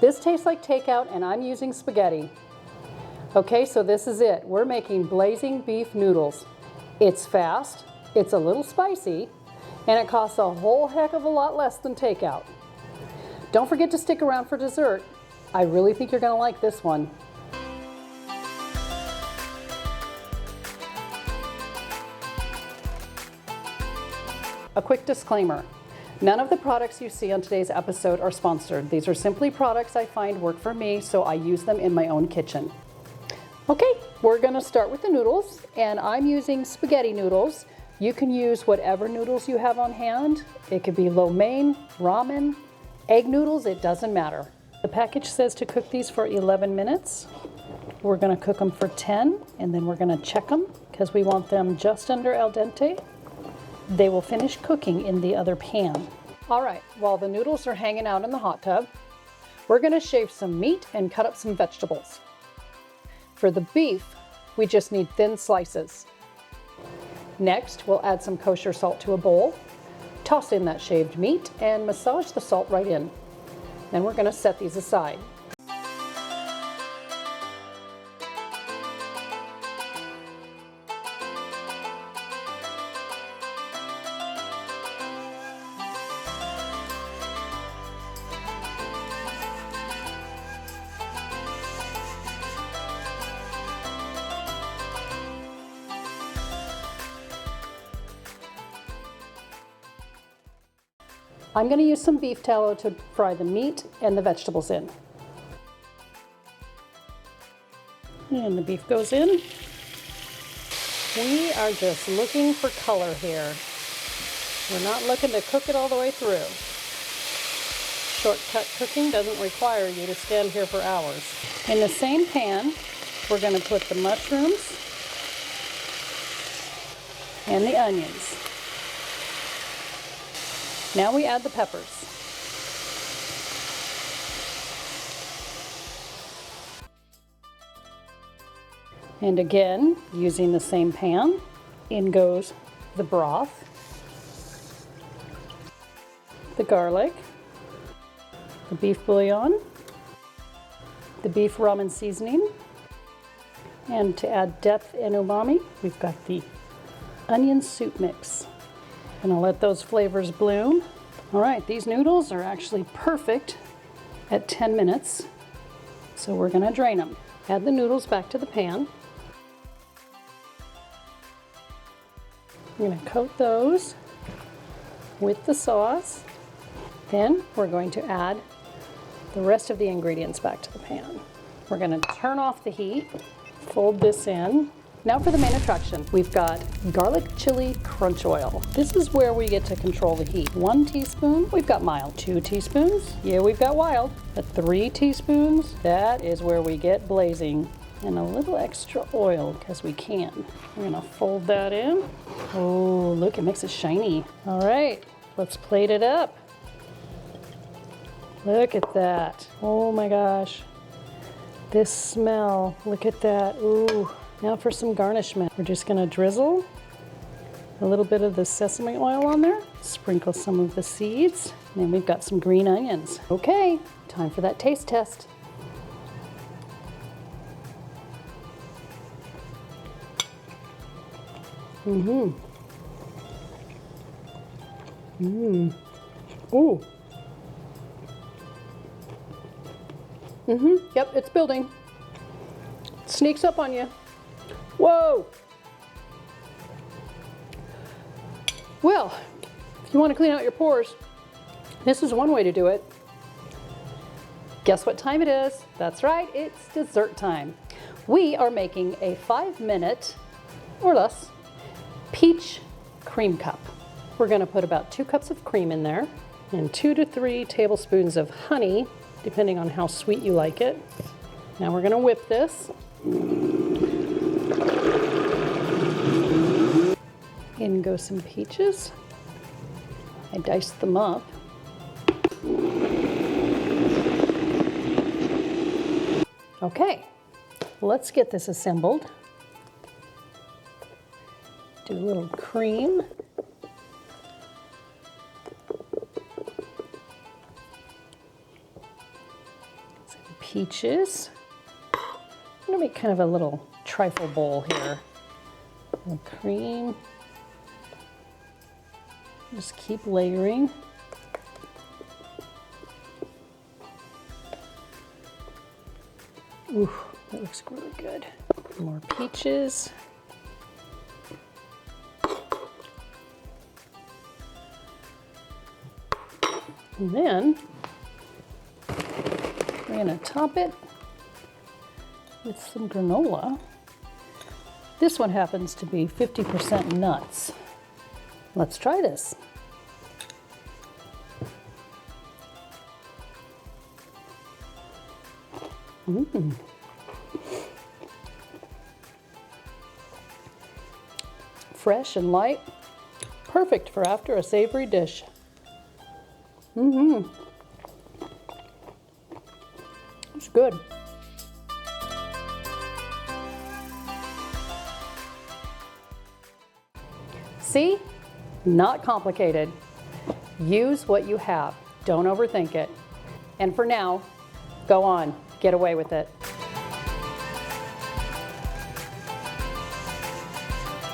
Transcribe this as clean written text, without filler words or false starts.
This tastes like takeout and I'm using spaghetti. Okay, so this is it. We're making blazing beef noodles. It's fast, it's a little spicy, and it costs a whole heck of a lot less than takeout. Don't forget to stick around for dessert. I really think you're gonna like this one. A quick disclaimer. None of the products you see on today's episode are sponsored. These are simply products I find work for me, so I use them in my own kitchen. Okay, we're gonna start with the noodles, and I'm using spaghetti noodles. You can use whatever noodles you have on hand. It could be lo mein, ramen, egg noodles, it doesn't matter. The package says to cook these for 11 minutes. We're gonna cook them for 10, and then we're gonna check them because we want them just under al dente. They will finish cooking in the other pan. All right, while the noodles are hanging out in the hot tub, we're gonna shave some meat and cut up some vegetables. For the beef, we just need thin slices. Next, we'll add some kosher salt to a bowl, toss in that shaved meat, and massage the salt right in. Then we're gonna set these aside. I'm going to use some beef tallow to fry the meat and the vegetables in. And the beef goes in. We are just looking for color here. We're not looking to cook it all the way through. Shortcut cooking doesn't require you to stand here for hours. In the same pan, we're going to put the mushrooms and the onions. Now we add the peppers. And again, using the same pan, in goes the broth, the garlic, the beef bouillon, the beef ramen seasoning, and to add depth and umami, we've got the onion soup mix. Gonna let those flavors bloom. All right, these noodles are actually perfect at 10 minutes. So we're gonna drain them. Add the noodles back to the pan. I'm gonna coat those with the sauce. Then we're going to add the rest of the ingredients back to the pan. We're gonna turn off the heat, fold this in. Now for the main attraction, we've got garlic chili crunch oil. This is where we get to control the heat. 1 teaspoon, we've got mild. 2 teaspoons, yeah, we've got wild. But 3 teaspoons, that is where we get blazing. And a little extra oil, because we can. We're gonna fold that in. Oh, look, it makes it shiny. All right, let's plate it up. Look at that. Oh my gosh. This smell, look at that, ooh. Now for some garnishment. We're just gonna drizzle a little bit of the sesame oil on there, sprinkle some of the seeds, and then we've got some green onions. Okay, time for that taste test. Ooh. Yep, it's building. It sneaks up on you. Whoa! Well, if you want to clean out your pores, this is one way to do it. Guess what time it is? That's right, it's dessert time. We are making a 5-minute, or less, peach cream cup. We're going to put about 2 cups of cream in there and 2 to 3 tablespoons of honey, depending on how sweet you like it. Now we're going to whip this. In go some peaches. I diced them up. Okay, let's get this assembled. Do a little cream. peaches. I'm gonna make kind of a little trifle bowl here. And cream. Just keep layering. Ooh, that looks really good. More peaches. And then we're gonna top it with some granola. This one happens to be 50% nuts. Let's try this. Fresh and light, perfect for after a savory dish. It's good. See? Not complicated. Use what you have. Don't overthink it. And for now, go on, get away with it.